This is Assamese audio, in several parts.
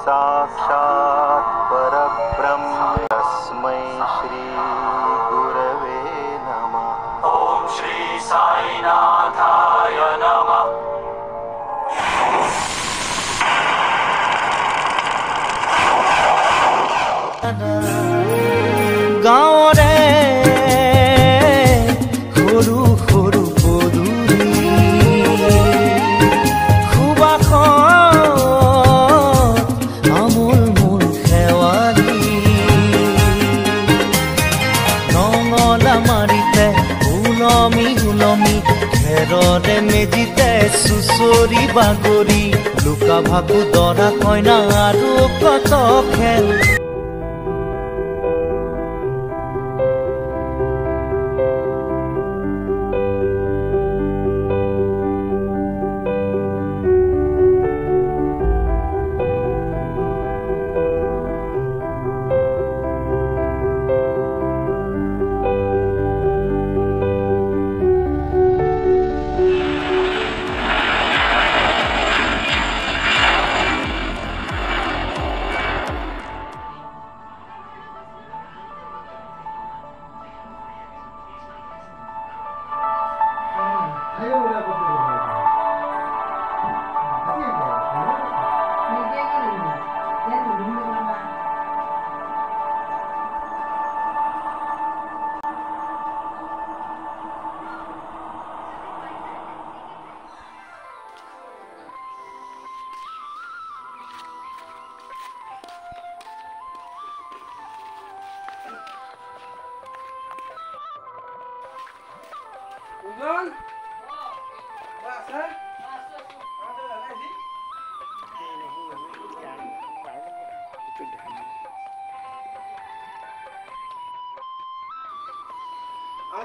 साक्षात् परब्रह्म तस्मै श्री गुरवे नमः। ओम श्री साईनाथाय नमः। गाँवरे সৰু সৰু পদূলি সুবাসত আমোল মোল শেৱালি নঙলা মাৰিতে ওলমি ওলমি খেৰৰে মেজিতে চুচৰি বাগৰি লুকা ভাকু দৰা কইনা আৰু কত খেল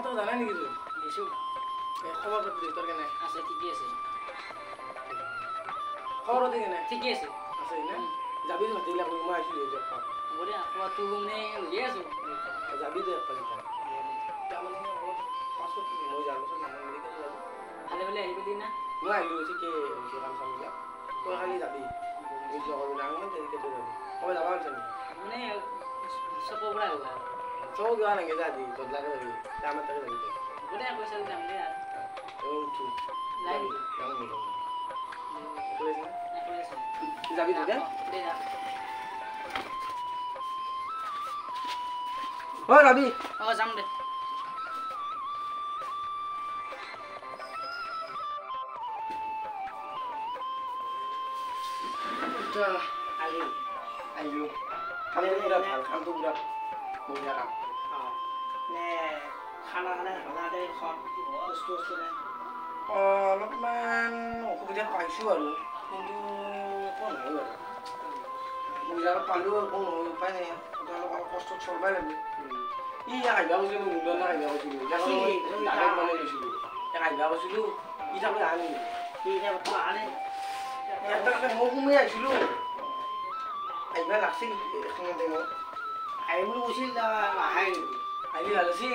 তো জানাই নেকি তুই নিছো খবর পাতি তোর কেনে আছে ঠিকই আছে খবর দি কেনে ঠিকই আছে আছে না যাবি তো দিলা কই মই আইছি যে বড় আপা তুই নে লই আছো যাবি তো একটা কথা তাহলে পাসপোর্ট কি মই যাবো না মানে মেডিকেল যাব ভালে ভালে আইবি দিন না মই আইলো ঠিকই যে কাম সামলা তো খালি যাবি এই জগর না আমি দেরিকে তো যাবি কবে যাবা জানি মানে সব বড় হলো সব গান লাগে দাদি তো লাগে যাবি আমার টাকা যাবি বড় পয়সা দাম দে আর ও ঠিক লাগি দাম নিও যাবি তো দে যা ও যাবি ও যাম দে তো আলি আইলো খালি পুরা ভাল খাম তো পুরা বঢ়িয়া কাম নে খানা খানা খানাতে খন বস্তু বস্তু নে অলপমান অসুবিধা পাইছোঁ আৰু কিন্তু কোন হয় আৰু বুজাব পালোঁ আৰু কোন হয় উপায় নাই অলপ কষ্ট চলবাই লাগিব ই আহিবা কৈছিলোঁ মোৰ মুণ্ডত আহিবা কৈছিলোঁ ডাইৰেক্ট মানে লৈছিলোঁ আহিবা কৈছিলোঁ ই তাকে আনি আনে এটা মই সোমাই আহিছিলোঁ আহিবা লাগছিল এখন টাইমত আহিম বুলি কৈছিল নাহাই আহিলি ভাল আছিল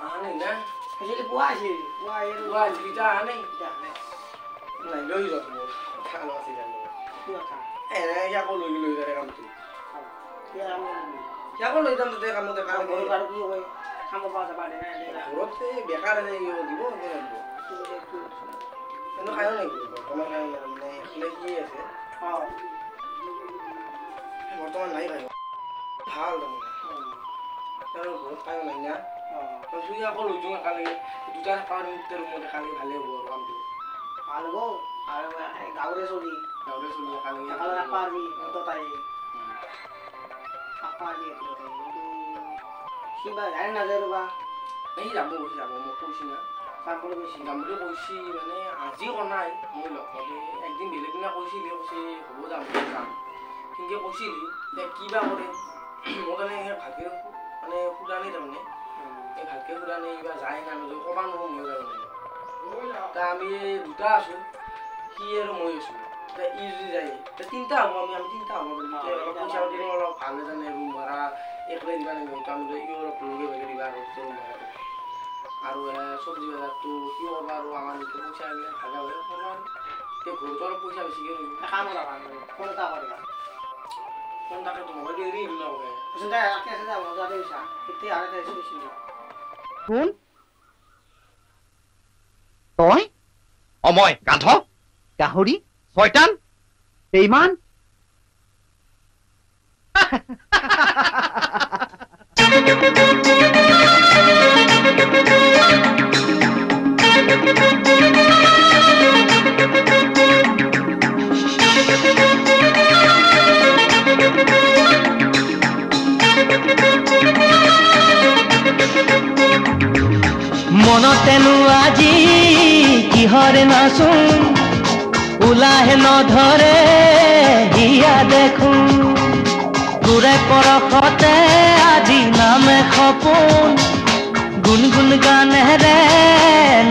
আহা নাই না সেইখিনি পুৱা আছিল পুৱা আহিছিল আহা নাই নাই লৈ যাওক মোৰ ভাল আছিল এনে ইয়াকো লৈ যায় কামটো ইয়াকো লৈ যাম তাতে কামতে কাম ঘৰত আৰু কি হয় কাম পৰা যাবা ঘৰত বেকাৰ দিব এনে খায়ো নাই বৰ্তমান খায় মানে এইফালে কি আছে বৰ্তমান নাই খায় ভাল তাৰমানে ঘৰত খায়ো নাই না চুই আকৌ লৈ যাওঁ একালগে দুটা থকাৰ ৰুমত একালগে ভালে হ'ব আৰু কামটো ভাল হ'ব আৰু গাঁৱৰে চলি একালগে পাৰি তাই পাৰি কিবা যায় নাযায় ৰ'বা এই যাব মোক কৈছি না যাম বুলি কৈছি মানে আজি কোৱা নাই মই লগতে একদিন বেলেগ দিনা কৈছিলি কৈছে হ'ব যাম কিন্তু কৈছিলি এতিয়া কিবা কৰে মই কাৰণে ভালকৈ মানে সুধা নাই তাৰমানে এই ভালকৈ সুধা নাই কিবা যায় না নাযায় ক'বা নোৱাৰোঁ মই তাৰমানে এতিয়া আমি দুটা আছোঁ সি আৰু মই আছোঁ এতিয়া ই যদি যায় এতিয়া তিনিটা হ'ব আমি তিনিটা হ'ব অলপ পইচা পাতি অলপ ভাল জানে ৰুম ভাড়া একলাই দিবা লাগিব আমি ই অলপ লগে ভাগে দিবা আৰু ৰুম ভাড়াটো আৰু চব্জি বজাৰটো কি কৰিব আৰু আমাৰ পইচা আহিলে ভাগা হয় তে ঘৰটোৰ পইচা বেছিকৈ লৈ কাম কৰা ফোন এটা কৰিবা ফোন তাকেতো মোবাইলটো এৰি দিলোঁ আকৌ চিন্তা ৰাতি আছে যা মজাতে গৈছা এতিয়া আৰু এটা বেছি কোন তই অময় গাধ গাহৰি ছয়তান বেইমান মনতেনো আজি কিহৰে নাচোন ওলাহে নধৰে হিয়া দেখোন তোৰে পৰশতে আজি নামে সপোন গুণগুণ গানেৰে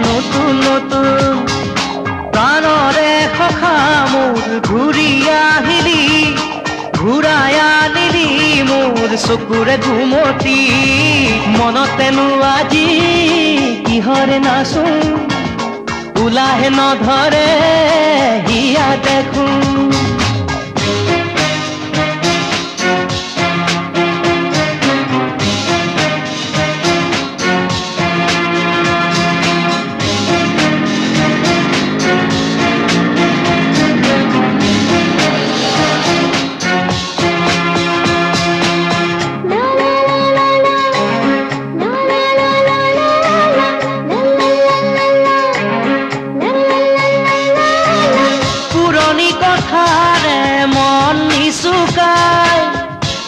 নতুন নতুন প্ৰাণৰে সখা মোৰ ঘূৰি আহিলি ঘূৰাই আনিলি মোৰ চকুৰে ঘুমতি মনতেনো আজি কিহৰে নাচোন ওলাহে নধৰে হিয়া দেখোন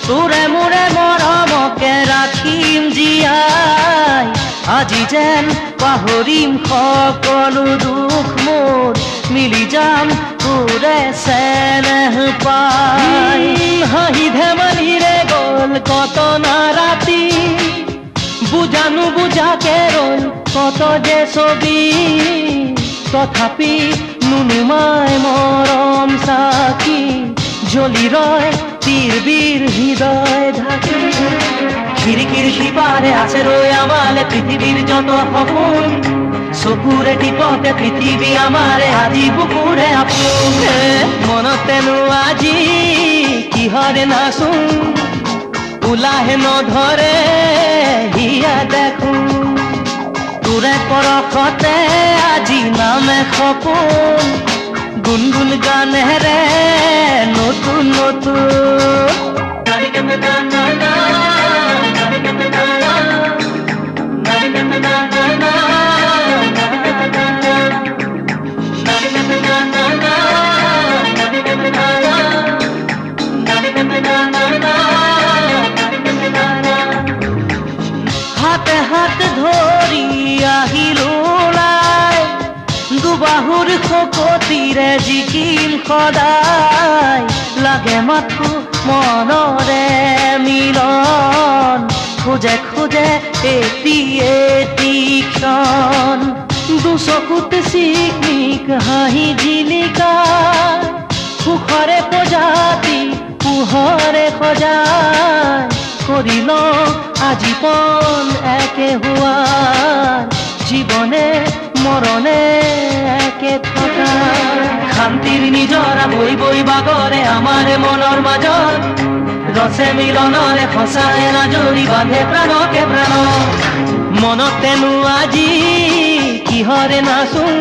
তোৰে মোৰে মৰমকে ৰাখিম জীয়াই আজি যেন পাহৰিম সকলো দুখ মোৰ মিলি যাম তোৰে চেনেহ পাই হাঁহি ধেমালিৰে গ'ল কত না ৰাতি বুজানো বুজাকে ৰ'ল কত যে ছবি তথাপি নুনুমাই মৰম চাকি জ্বলি ৰয় তীৰবীৰ হৃদয় ঢাকি খিৰিকীৰ সিপাৰে আছে ৰৈ আমালে পৃথিৱীৰ যত সপোন চকুৰে টিপকে পৃথিৱী আমাৰে আজি বুকুৰে আপোন মনতেনো আজি কিহৰে নাচোন ওলাহে নধৰে হিয়া দেখোন তোৰে পৰশতে আজি নামে সপোন গুণগুণ গানেৰে নতুন হাতে হাত ধৰি আহিলো দুবাহুৰ শকতিৰে জিকিম সদায় লাগে মাথো মনৰে মিলন খোজে খোজে এটি ক্ষণ দুচকুত চিকমিক হাঁহি জিলিকা সুখৰে সজাতি পোহৰে সজাই কৰিল আজীৱন একে হোৱা জীৱনে মৰণে একে থকা শান্তিৰ নিজৰা বৈ বৈ বাগৰে আমাৰ মনৰ মাজত ৰচে মিলনৰে সঁচাই নাজৰি বান্ধে প্ৰাণকে প্ৰাণ মনতেনো আজি কিহৰে নাচোন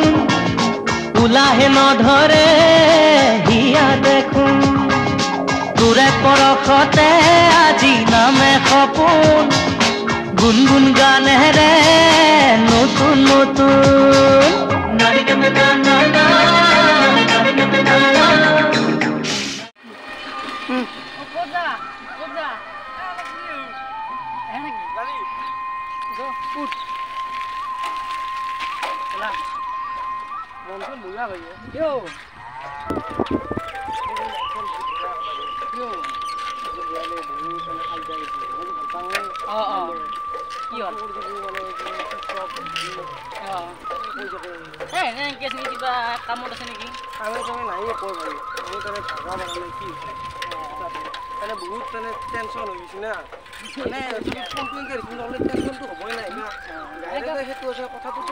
ওলাহে নধৰে হিয়া দেখোন তোৰে পৰশতে আজি নামে সপোন গুণগুণ গানেৰে নতুন নতুন কিবা কামত আছে নেকি আমি নাই কৈ ভাবি আমি ভাগা বানা নাই কি বহুত টেনশ্যন হৈ গৈছে না ফোনটো টেনশ্যনটো হ'বই নাই না সেইটো কথাটোতো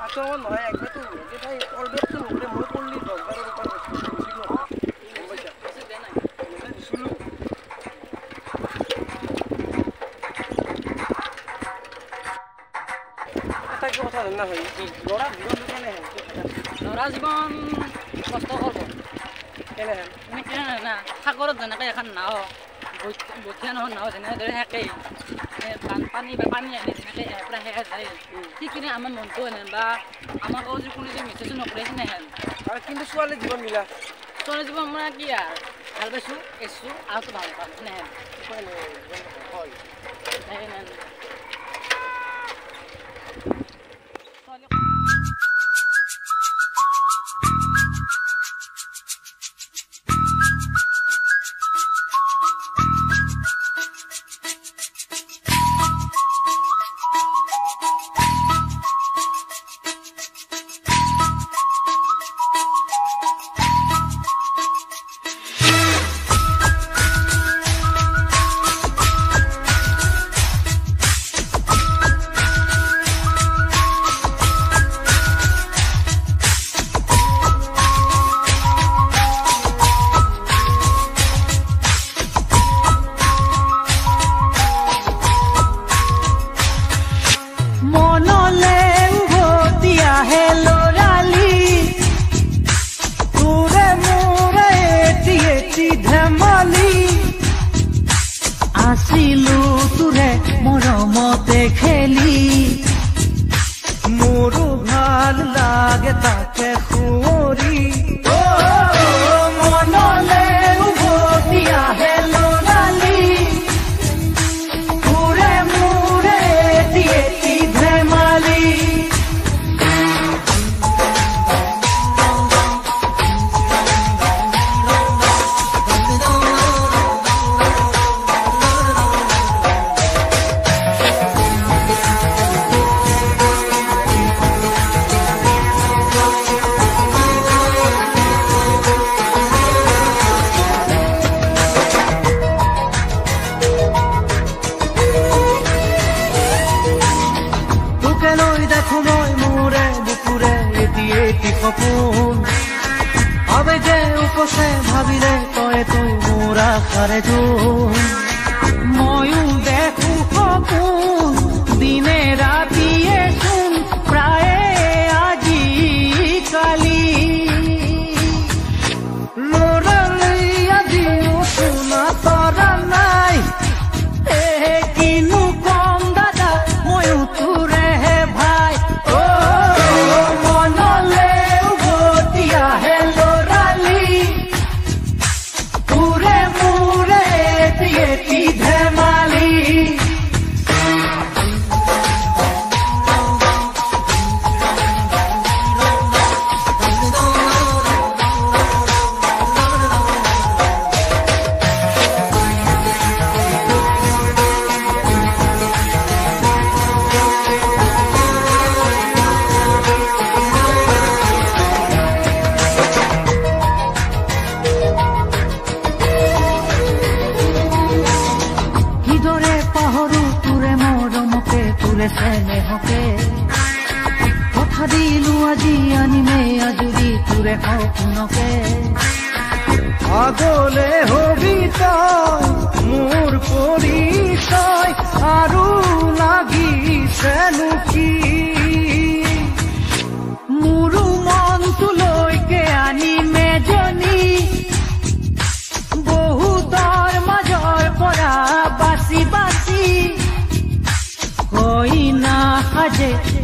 আচল নহয় একবাৰ তো যেটাই অলবেট তো নকৰে মই করলি 10 12 রুপিয়া বেশি নহয় গম পাইছা বেশি দে নাই শুনু এটা কি কথা জানা হয় লড়া জীবন কেনে হয় লড়া জীবন কষ্ট করব কেনে হয় মানে কেনে না সাগরত যেনেকৈ এখন নাও বঠিয়া নহয় নাও যেনেদৰে থাকেই বানপানী বা পানী আনি যেনেকৈ পৰা শেষ যায় সেইখিনি আমাৰ মনটো এনে বা আমাক যিকোনো যে মেছেজো নকৰে সেনেহেন আৰু কিন্তু ছোৱালী জীৱন মিলা ছোৱালী জীৱন মানে কি আৰু ভাল পাইছোঁ এছোঁ আৰু ভাল পাম সেনেহেন হয় সেনেহেন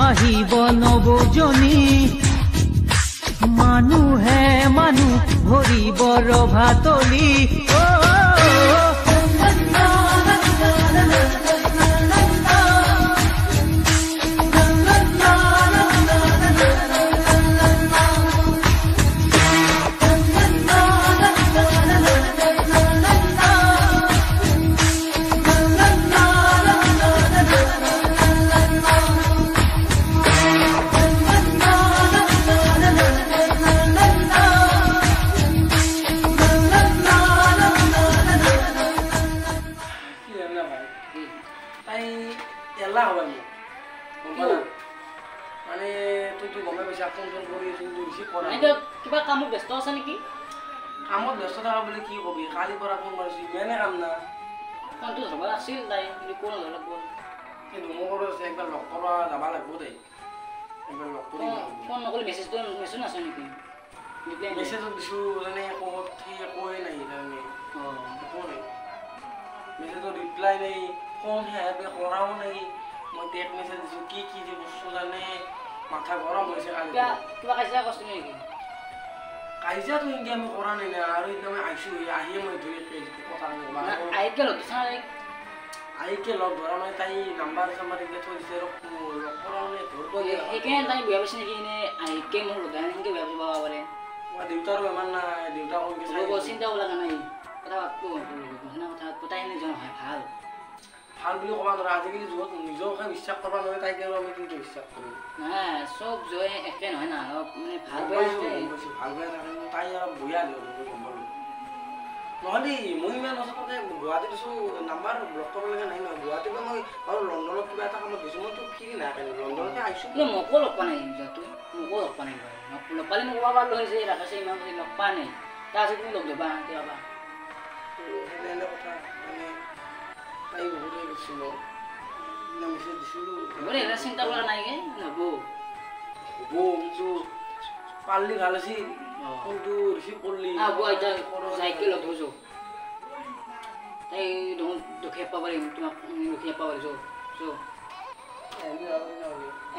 আহিব নবজনী মানুহে মানুহ ভৰিব ৰভাতলি গমে পাইছা ফোন কৰি কিন্তু ৰিচিভ কৰা নাই কিবা কামত ব্যস্ত আছে নেকি কামত ব্যস্ত থকা বুলি কি কবি কালি পৰা ফোন কৰিছি মেনে কাম না ফোনটো ধৰবা আছিল তাই কিন্তু কোন ধৰব কিন্তু মোৰ আছে একবাৰ লগ কৰা যাব লাগিব দেই একবাৰ লগ কৰি ফোন নকলে মেছেজ আছে নেকি মেছেজ দিছো মানে ক'ত কি কই নাই তাৰমানে একো নাই মেছেজৰ ৰিপ্লাই নাই ফোন হেবে কৰাও নাই মই টেক মেছেজ দিছো কি কি যে বস্তু জানে মাথা গৰম হৈছে কালি কিবা কাজিয়া কৰিছ নেকি কাজিয়াটো ইনকে আমি কৰা নাই না আৰু একদম আইছো আহিয়ে মই ধৰি কথা নাই আইকে লগ চাই আইকে লগ ধৰা মানে তাই নাম্বাৰ চাম্বাৰ দিলে থৈ দিছে লগ কৰাও নাই ধৰব এইকেনে তাই বিয়া পাইছে নেকি নে আইকে মোৰ লগাই নেকি বিয়া পাব পাৰে মই দেউতাৰো বেমাৰ নাই দেউতা কমকে চাই চিন্তা লগা নাই কথা পাতব কথা পতাই নে জন হয় ভাল ভাল বুলি ক'বা নোৱাৰা আজিকালি যুগত নিজকে বিশ্বাস কৰিব নোৱাৰে তাইকে আমি কিন্তু বিশ্বাস কৰোঁ নাই চব জয় একে নহয় না মানে ভাল ভাল বেয়া থাকে তাই অলপ বয়া দিওঁ গম পালোঁ নহ'লে মই ইমান ওচৰতে গুৱাহাটীত আছোঁ নাম্বাৰ ব্লক কৰিব লগা নাই নহয় গুৱাহাটীৰ পৰা মই আৰু লণ্ডনত কিবা এটা কামত গৈছোঁ মইতো ফ্ৰী নাই লণ্ডনতে আহিছোঁ মোকো লগ পোৱা নাই তই মোকো লগ পোৱা নাই লগ পালে মোক ক'ব পাৰিলোঁ হৈছে ৰাখেছে ইমান লগ পোৱা নাই তাৰপিছত তুমি লগ ধৰবা কেতিয়াবা এনে কথা মানে তাই বহুত হৈ গৈছিল মেছেজ দিছিলোঁ চিন্তা কৰা নাই হ'ব হ'ব কিন্তু পাৰলি ভাল আছিল ফোনটো ৰিচিভ কৰিলি চাইকেল লগ ধৰিছোঁ তাই দুখীয়া পাব পাৰিম তোমাক দুখীয়া পাব পাৰিছোঁ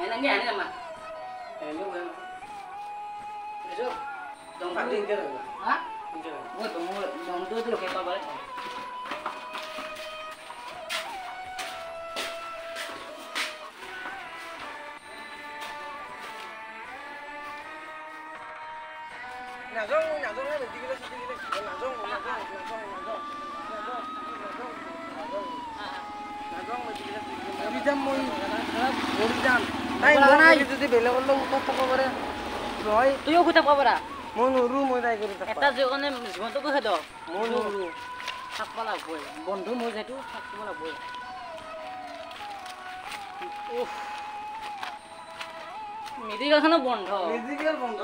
এনেকৈ আনি যামা দমটো দুখীয়া পাব পাৰে নাযাওঁ মেডিকেল যদি বেলেগৰ লগত কথা ক'ব পাৰে নহয় তুইও কথা ক'ব পাৰা মই নৰোঁ মই তাই কৰি এটা জীৱনে জীৱনটোকো খেদ মই নৰোঁ থাকিব লাগবই বন্ধু মোৰ যিহেতু থাকিব লাগবই মেডিকেলখনো বন্ধ মেডিকেল বন্ধ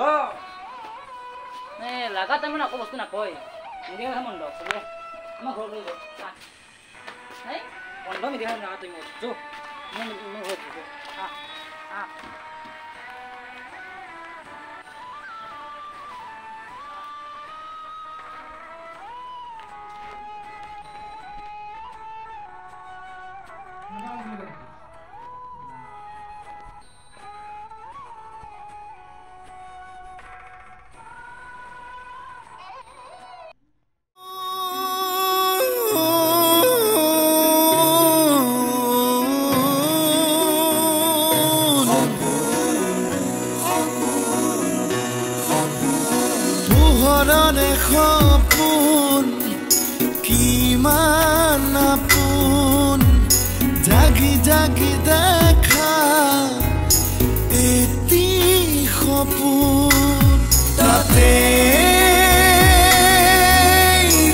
লাগা টাইমত আকৌ বস্তু নাপায় মেডিকেলখন বন্ধ চবে আমাৰ ঘৰত লৈ যাওঁ বন্ধ মেডিকেলখন লাগা টাইমত যো মই ঘৰত সপোন কিমান আপোন জাগি জাগি দেখা এটি সপোন তাতে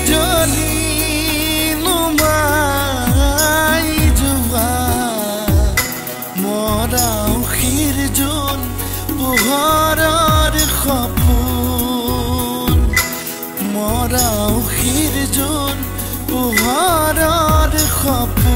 জ্বলি নুমাই যোৱা মৰাও শিৰজোন পোহৰৰ সপোন মৰাও শিৰজোন পোহৰৰ সপোন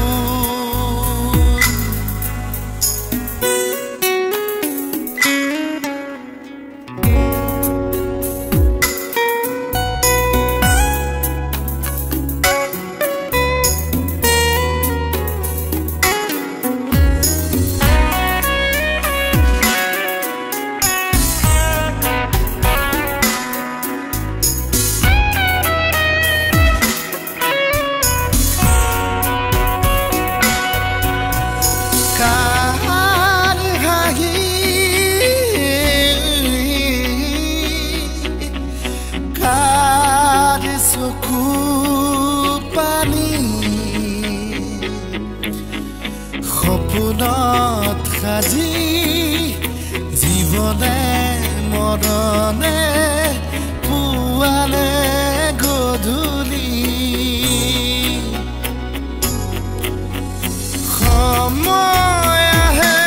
সপোনত সাজি জীৱনে মৰণে পুৱালে গধূলি সময় আহে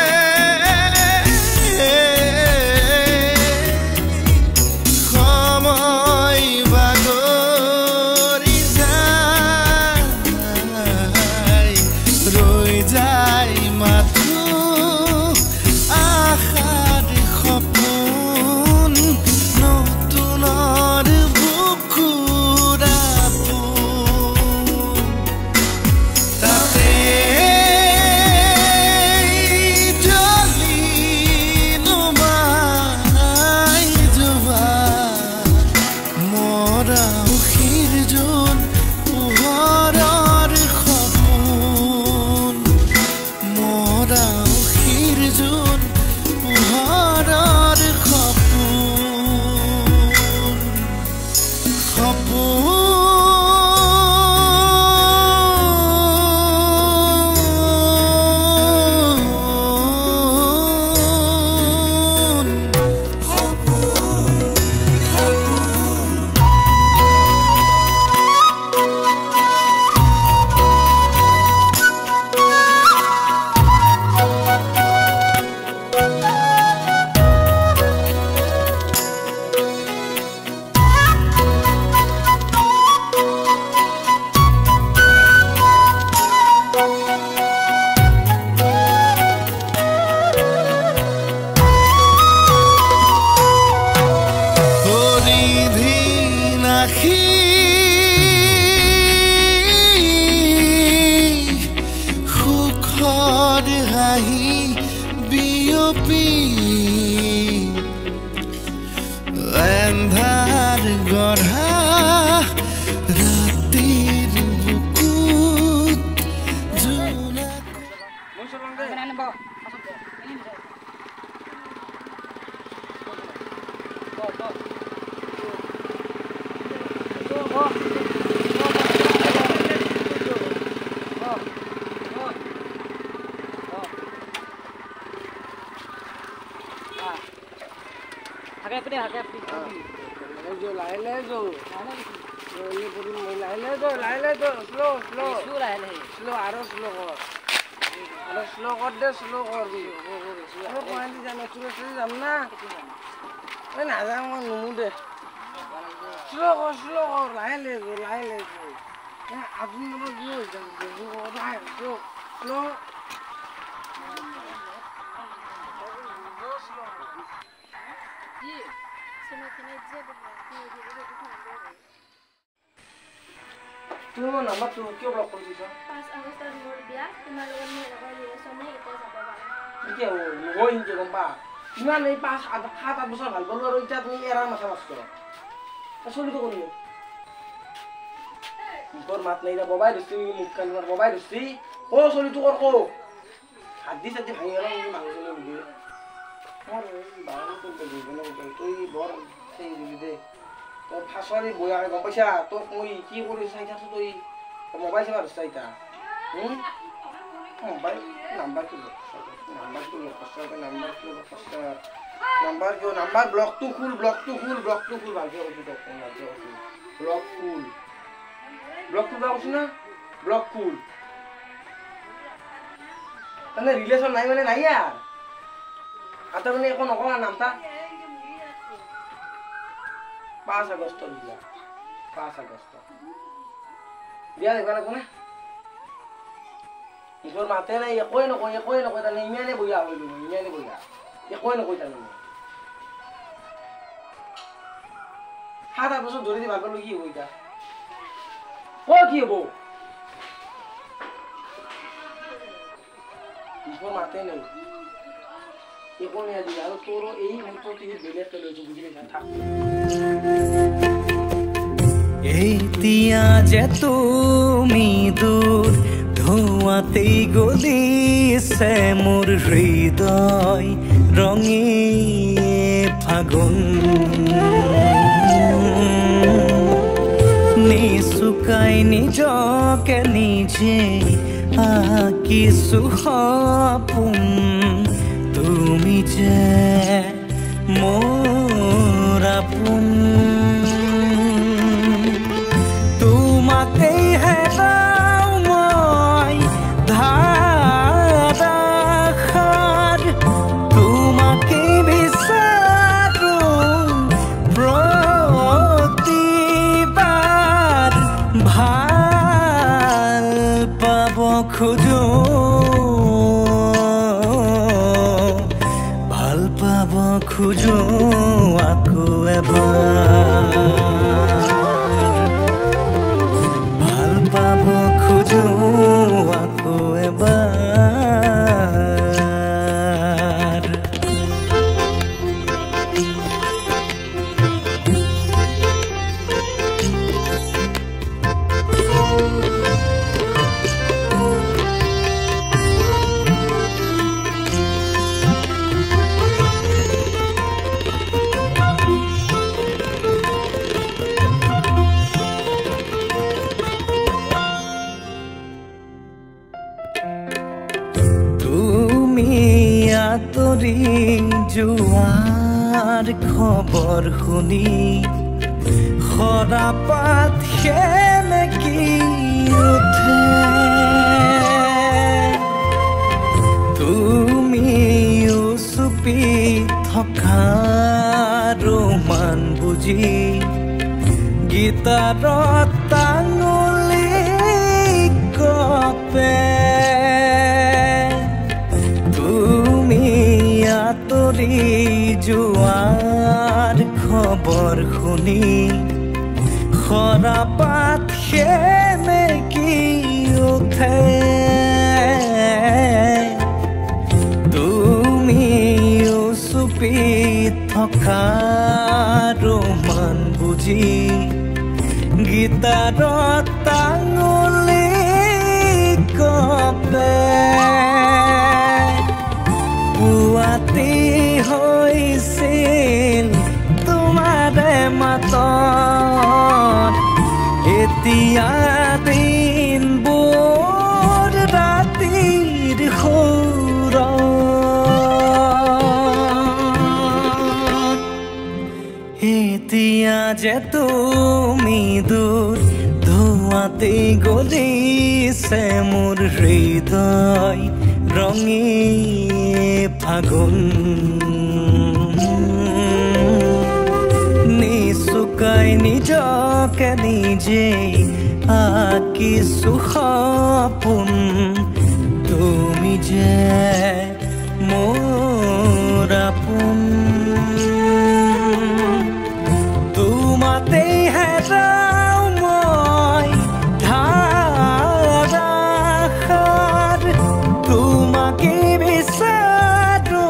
ৰাখি সুখৰ হাঁহি বিয়পি এন্ধাৰ গঢ়া ৰাতিৰ বুকুত জোনাক মই চলাম দে Ini bawa. Ini bisa. Hakai pedi. जो लाइले जो ये पूरी लाइले जो slow Isu lah ini. Slow आरो स्लो कर दे स्लो कर भी अरे कोई नहीं जाना चुरे जाम ना ए ना जाम नुमु दे स्लो कर लाइले जो ए आदमी नो जो स्लो তুমি মোৰ নাম্বাৰ তুমি কিয় ব্লক কৰি দিছা 5 আগষ্টৰ মোৰ বিয়া তোমাৰ লগত মোৰ লগৰ ৰিলেশ্যনে এতিয়া যাব পাৰা এতিয়া নহয় ইনকে গম পা ইমান এই 7-8 বছৰ ভাল পালো আৰু এতিয়া তুমি এৰা মাথা মাছ কৰা চলিটো কৰিম মুখৰ মাত নাই দে ববাই দিছি মুখ কানৰ ববাই দিছি ও চলিটো কৰ হাত দি ভাঙি গেল মানুহজনে নিদিয়ে মোৰ বাৰটো দিবনে তুই বৰ সেই দিবি দে তোৰ ফাঁচৰি বয়াকে গম পাইছা তোক মই কি কৰি চাইছাছো তই মোবাইল চাবা চাইতা মোবাইল নাম্বাৰ কি নাম্বাৰ ব্লকটো খুল ভালকে কৈছো তোক ব্লকটো কৈছো না ব্লক খুল মানে ৰিলেশ্যন নাই মানে নাই আৰ আটা মানে একো নকৰা নামটা 5 আগষ্ট বিয়া 5 আগষ্ট বিয়া দেখবা লাগব না মুখৰ মাতে নাই একোই নকয় তাৰমানে ইমানে বয়া হইলো একোই নকয় তাৰমানে 7 বছৰ ধৰি ভাল পালো কি হইতা কি হব মুখৰ মাতে নাই একো নাই আজি আৰু তোৰ এই মুহূৰ্তত বেলেগ লৈছো বুজি পাইছা থাক এতিয়া যে তুমি দূৰ ধোঁৱাতেই গলিছে মোৰ হৃদয় ৰঙী ফাগুন নিচুকাই নিজকে নিজে আঁকিছো সপোন তুমি যে মোৰ আপোন তোমাকেই হেৰাও মই ধাৰাসাৰ তোমাকেই বিচাৰো প্ৰতিবাৰ ভাল পাব খোজো খুঁজো আকৌ এবাৰ ভাল পাব খোজো আকৌ এবাৰ আঁতৰি যোৱাৰ খবৰ শুনি সৰাপাত সেমেকি উঠে তুমিও চুপি থকা ৰোমান বুজি গীতাৰত টাঙুলি কপে আঁতৰি যোৱাৰ খবৰ শুনি খৰা পাত সেমেকি উঠে তুমিও চুপি থকা ৰোমান বুজি গীতাৰত টাঙুলি কপে পুৱাতি হৈছিল তোমাৰে মাতত এতিয়া দিনবোৰ ৰাতিৰ সুৰত এতিয়া যে তুমি দূৰ ধোঁৱাতে গলিছে মোৰ হৃদয় ৰঙী ফাগুন নিচুকাই নিজকে নিজেই আঁকিছো সপোন তুমি যে মোৰ আপোন তোমাতেই হেৰাও মই ধাৰাসাৰ তোমাকে বিচাৰো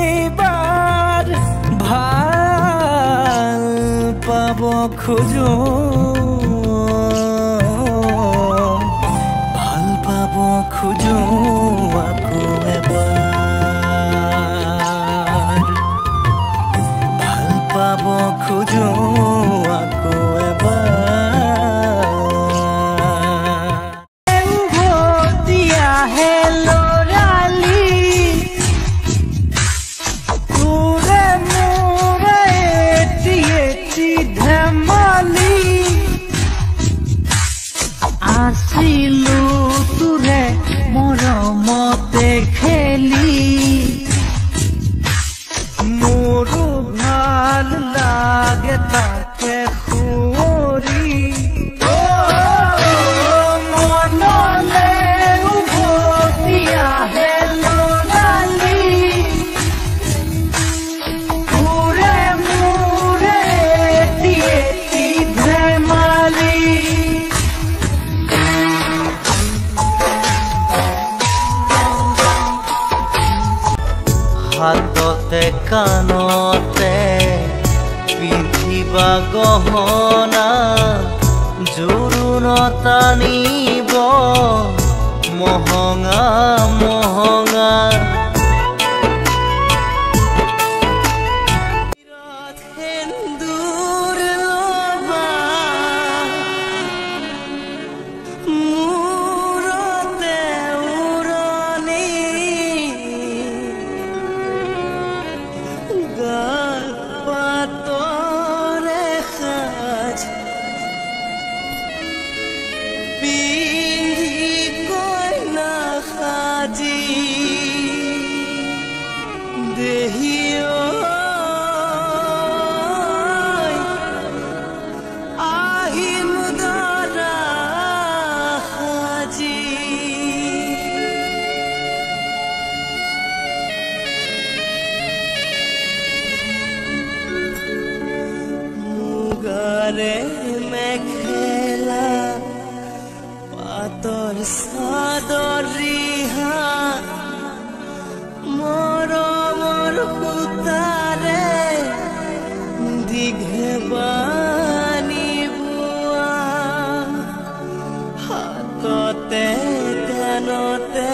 প্ৰতিবাৰ ভাল পাব খোজো ভাল পাব খোজো আকৌ এবাৰ ভাল পাব খোজো আকৌ এবাৰ উভতিয়াহে লৰালি তোৰে মোৰে এটি এটি ধেমালি আছিলো তোৰে মৰমতে খেলি মোৰো ভাল লাগে তাকে সুঁৱৰি মনলে উভতিয়াহে লৰালি তোৰে মোৰে এটি এটি ধেমালি হাততে কাণতে পিন্ধিবা গহনা জোৰোণত আনিব মহঙা মহঙা সেন্দুৰ লবা মূৰতে উৰণি গাল পাতৰে সাজ পিন্ধি কইনা সাজি দেহিও আহিম দৰা সাজি মুগাৰে মেখেলা পাতৰ চাদৰ ৰিহা মৰমৰ সূতাৰে দীঘে বানি বোৱা হাততে কাণতে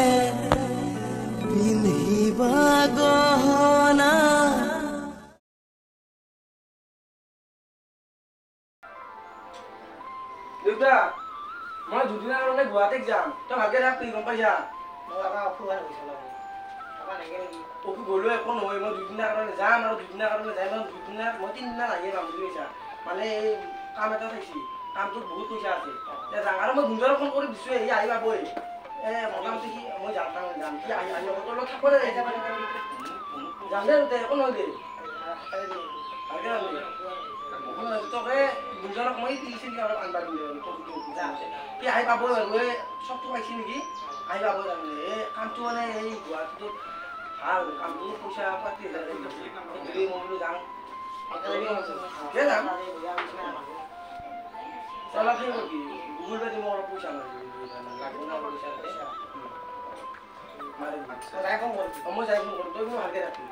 পিন্ধিবা গহনা দেউতা মই দুদিনৰ কাৰণে গুৱাহাটীত যাম তই ভালকে থাক তুই গম পাইছা মই আমাৰ অসুখ হৈছিল আমাৰ নেকি নেকি অসুখ গ'লেও একো নহয় মই দুদিনৰ কাৰণে যাম আৰু দুদিনৰ কাৰণে যাই মই তিনিদিন আহিয়ে পাম বুলি কৈছা মানে এই কাম এটা চাইছি কামটোত বহুত পইচা আছে যাম আৰু মই গুঞ্জৰক ফোন কৰি দিছোঁ সি আহি পাবই মোটামুটি সি মই যাম সি আহি তোৰ লগত থাকব দে যাম দে একো নহয় দে ভালকে যাম দে তোকে গুঞ্জৰক মই দিছিল অলপ আনবা দিম সি আহি পাবই আৰু এই চবটো পাইছি নেকি আহি পাবই তাৰমানে এই কামটো মানে এই গুৱাহাটীটোত ভাল কামটো পইচা পাতি মই বোলো যাম চলা ফিৰিব কি গুগল পে' দিব অলপ পইচা লাগিব না অলপ পইচা যাই কম কৰিম মই যাই কম কৰিম তই কিন্তু ভালকৈ ৰাখিবি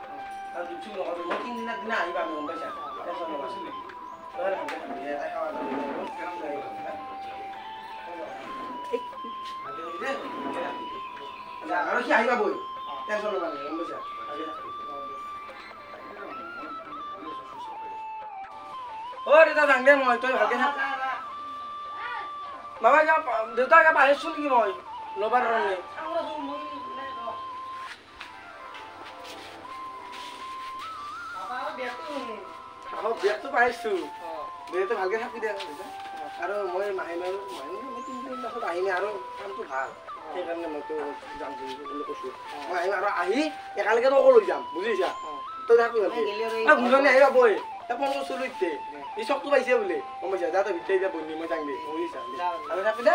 আৰু দুখ চুখ নকৰিবি মই তিনিদিনৰ দিনা আহিবা আমি গম পাইছা টেনশ্যন নকৰিবি তই ভালকৈ থাকিবি এটাই খাৱা আৰু সি আহিবা বৈ টেনশ্যন নকৰিবি গম পাইছা ভালকৈ থাকিবি দেউতা যাং দে মই তই ভালকৈ থাক বাবা দেউতা এবাৰ আহিছোঁ নেকি মই ল'বাৰ কাৰণে বেগটো পাইছোঁ দেউতা ভালকৈ থাকি দে আৰু মই মাহে মই তিনিদিন পাছত আহিমে আৰু কামটো ভাল সেইকাৰণে মইতো যাম বুলি কৈছোঁ মই আহিম আৰু আহি একেলগে তকো লৈ যাম বুজিছা তই থাকবি ঘূৰণি আহিবা বৈ তই ফোন কৰিছোঁ ইতে এই চকটো পাইছে বোলে গম পাইছা যা তই ভিতৰত এতিয়া বন্ধি মই যাং দে বুজিছা আৰু থাকবি দে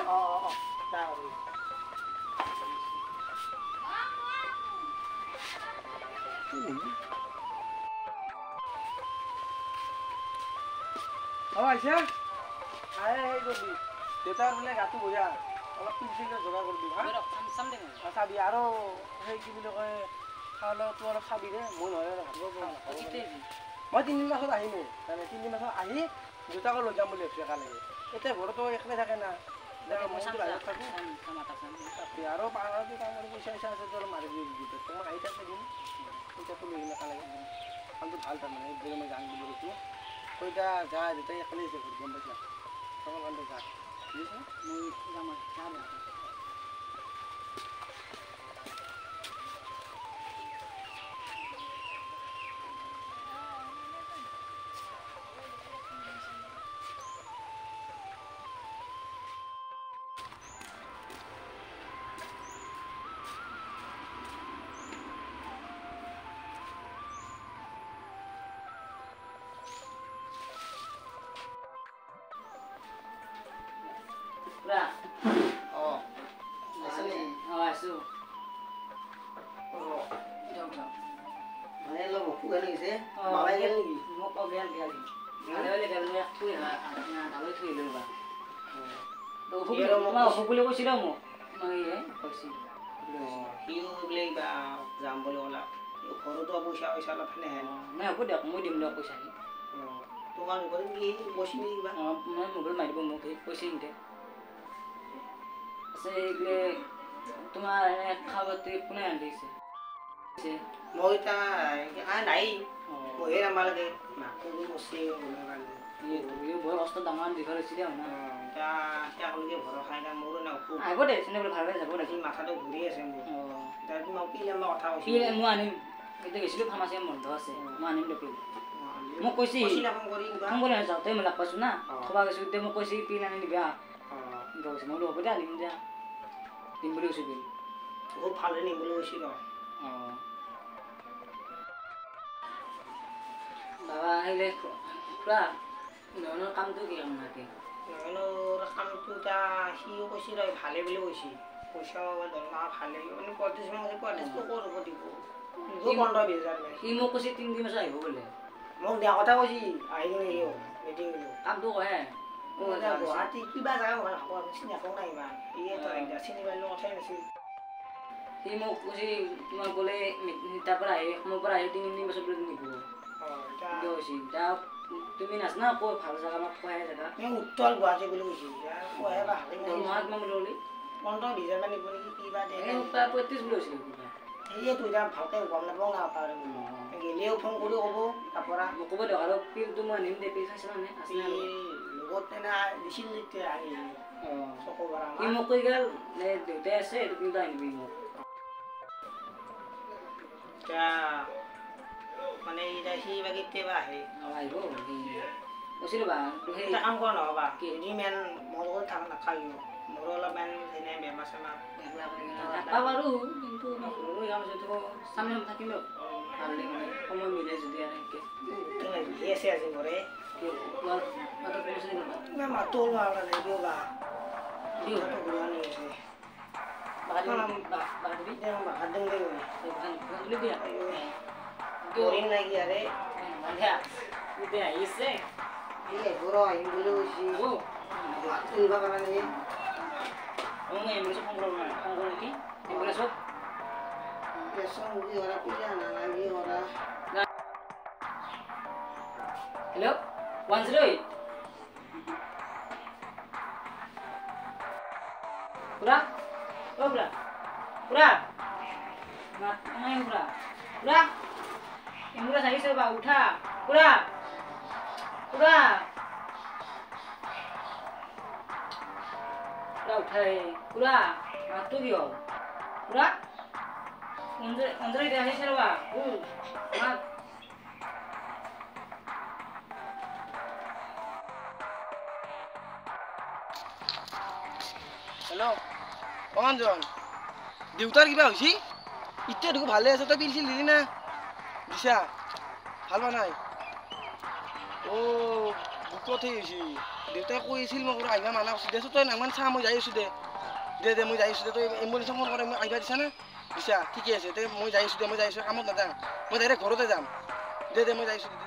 আহিছে আহে সেই কৰিবি দেউতাৰ বোলে গাটো বঢ়িয়া অলপ পিলচিলকে যোগাৰ কৰিবি হা চাবি আৰু সেই কি বুলি কয় চাউলতো অলপ চাবি দে মই নহয় মই 3 দিন পাছত আহিমেই মানে 3 দিন পাছত আহি দেউতাকো লৈ যাম বুলি ভাবিছোঁ একেলগে এতিয়া ঘৰতো একলাই থাকে না আৰু পাহাৰটো কাম কৰি পইচা চইচা আছে অলপ মাৰি দিবি মই আহি থাকোঁ দিম পইচাটো লৈ আহিম একেলগে কামটো ভাল তাৰমানে এইদৰে মই যাম বুলি কৈছোঁ তই এতিয়া যা দেউতাই একেলগে আছে ঘৰত গম পাইছা তখন কামটো যা বুজিছা মই যাম বুলি কৈছিলো মোক যাম বুলি ক'লা ঘৰতো পইচা পইচা অলপ নাই হ'ব দিয়ক মই দিম দিয়ক পইচা তোমাৰ মোবাইল মাৰিব মোক পইচা নিদিয়ে আছে এইগিলে তোমাৰ খাবাতে কোনে আনিছে মই এতিয়া নাই মহে নামালাগে বৰ কষ্ট ডাঙৰ দীঘল হৈছিলে এতিয়ালৈকে ভৰ খাই না মোৰো না আহিব দে চিনে ভালকৈ যাব দে মাথাটো ঘূৰি আছে মোৰ কথা কৈছিল মই আনিম এতিয়া গৈছিলোঁ ফাৰ্মাচী বন্ধ আছে মই আনিম দে পিল মোক কৈছে ফোন কৰি যাওঁতে মই লগ পাইছোঁ না খোৱা গৈছোঁ এতিয়া মোক কৈছে পিল আনি দিবা কৈছে মই হ'ব দে আনিম দিয়া দিম বুলি কৈছোঁ পিল বহুত ভালদৰে নিম বুলি কৈছিল অঁ বাবা আহিলে খুৰা নয়নৰ কামটো কি কাম থাকে নয়নৰ কামটো এতিয়া সিও কৈছিল ভালে বুলি কৈছিল পইচাও দৰমহা ভালে মানে 35 মান 35 ক'ত হ'ব দিব 15,000 সি মোক কৈছে 3 দিন পাছত আহিব বোলে মোক দিয়া কথা কৈছি আহি কিনে মিটিং কামটো কয় গুৱাহাটী কিবা জাগা চিনি নাপাওঁ না ইমান চিনি পাৰিলে কথাই নাছিল সি মোক কৈছে তোমাক বোলে তাৰ পৰা আহি মোৰ পৰা আহি 3 দিন পাছত বোলে নিব তুমি নাচ না ক'ত ভাল জেগা মোক কয় জেগা উত্তৰ গুৱাহাটী বুলি কৈছিল মাহত মই বুলি 15,000 মান নিব নেকি কিবা দে 35 বুলি কৈছিল সেয়েতো এতিয়া ভালকৈ গম নাপাওঁ না পাৰ গেলেও ফোন কৰি ক'ব তাৰপৰা মোক ক'ব দিয়ক আৰু পিলটো মই আনিম দে পিল চাইছে মানে লগত তেনে দিছিল যেতিয়া আহি চকু ভৰা সি মোক কৈ গ'ল দেউতাই আছে এইটো পিলটো আনিবি মোক এতিয়া মানে এতিয়া সি বা কেতিয়াবা আহে আহিব কৈছিলোঁ বা এটা কাম কৰা নহ'বা কেইদিনমান মোৰ লগত থাক নাখায় মোৰো অলপমান যেনে বেমাৰ চেমাৰ নাপাওঁ বাৰু কিন্তু সৰু কাম যিটো চামে থাকিব ভালকৈ মানে সময় মিলে যদি এনেকৈ আছে আজি ঘৰে মাতো লাগিব বা উদে আইছে এই বড় ইংগুলো হইছি ও তুই বাবা মানে ওমে এমরে ফোন করো কি এমরে সব পেছন উড়ি ওরা পিলা না লাগি ওরা হ্যালো 108 পুরা ও পুরা পুরা না নাই পুরা পুরা এমরে সাইছে বা উঠা পুরা পুরা পুরা উঠাই পুরা মাতো কি হল পুরা অন্ধরে দেখাইছে রে বা ও মা হেল্ল' অঞ্জন দেউতাৰ কিবা হৈছে এতিয়া দেখো ভালে আছে তই বিল চিল দিলি না দিছা ভাল পোৱা নাই বুকত সেই হৈছে দেউতাই কৈ আছিল মই আহিবা মানা কৰিছোঁ দেচোন তই নামান চা মই যাই আছোঁ দে মই যাই আছোঁ দে তই এম্বুলেঞ্চক ফোন কৰে মই আহিবা দিছা না দিছা ঠিকে আছে দে মই যাই আছোঁ কামত নাযাওঁ মই ডাইৰেক্ট ঘৰতে যাম দে মই যাই আছোঁ দে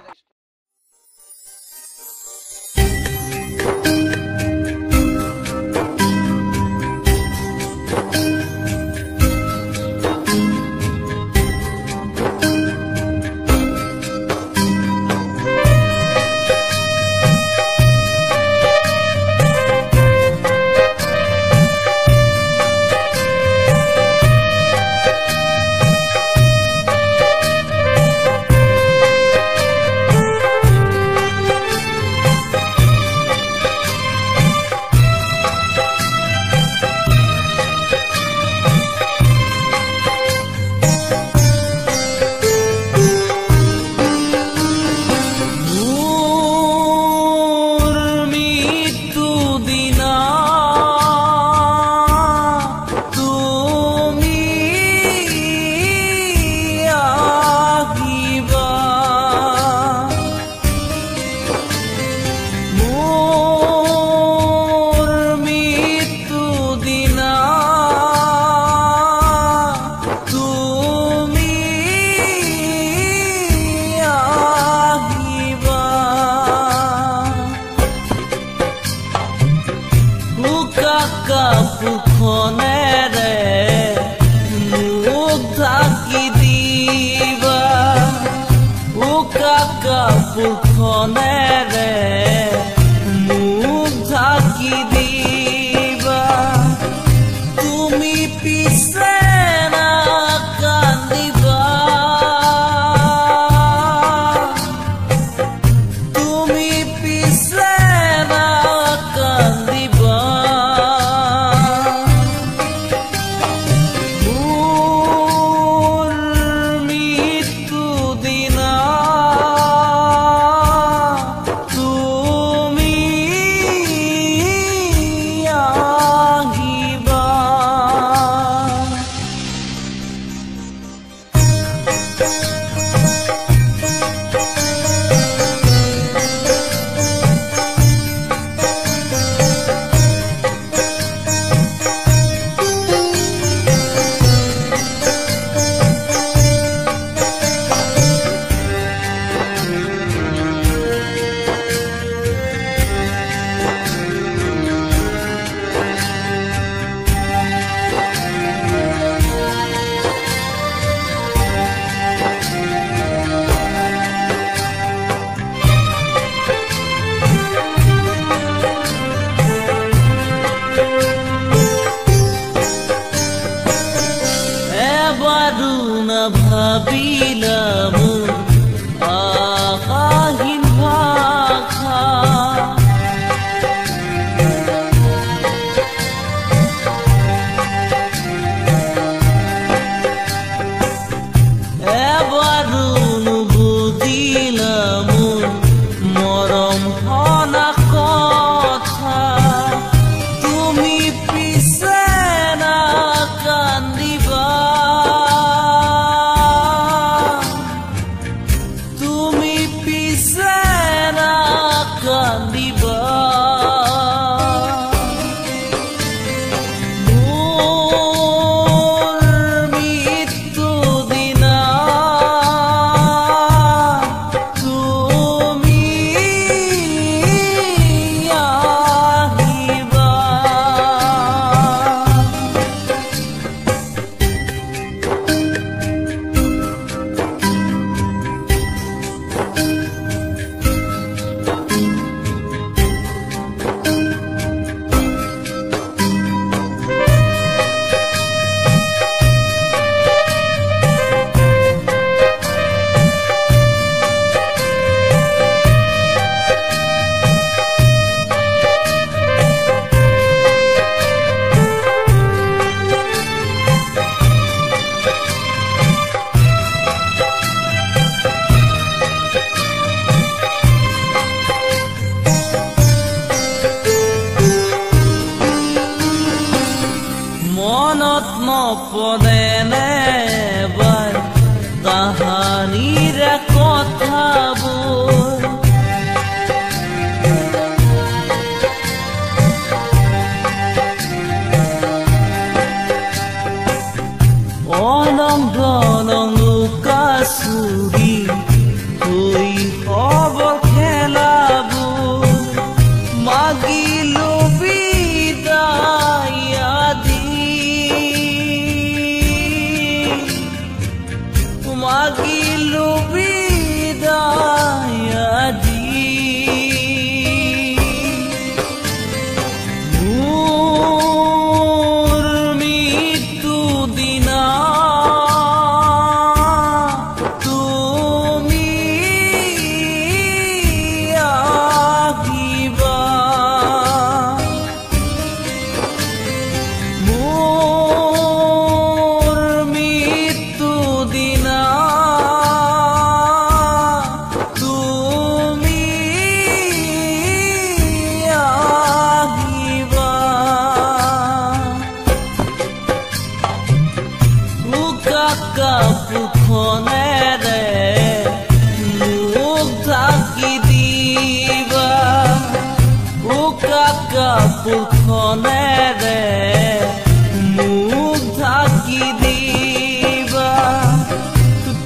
Tu দিবা উকা কাপোৰখনেৰে মুখ ঢাকি দিবা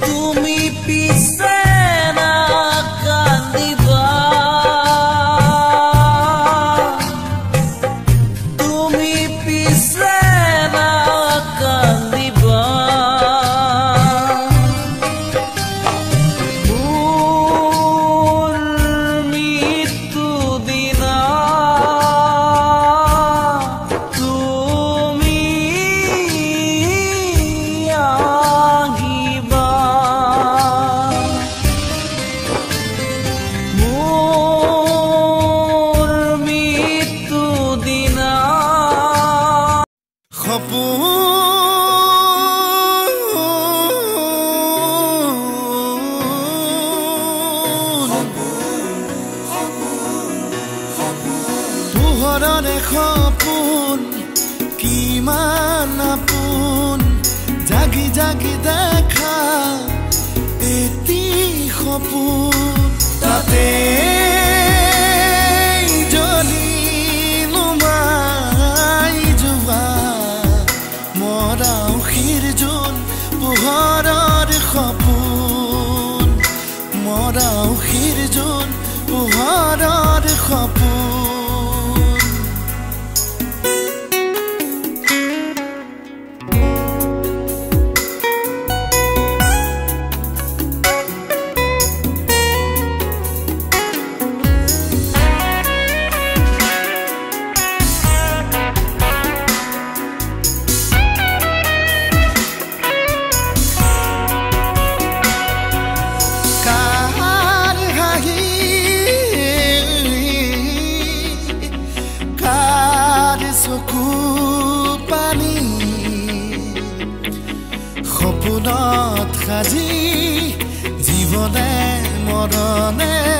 তুমি পিছে না কান্দিবা তুমি পিছে না কান্দিবা পোহৰৰে সপোন কিমান আপোন জাগি জাগি দেখা এটি সপোন তাতে জ্বলি নুমাই যোৱা মৰাও শিৰজোন পোহৰৰ সপোন মৰাও শিৰজোন পোহৰৰ সপোন সপোনত সাজি জীৱনে মৰণে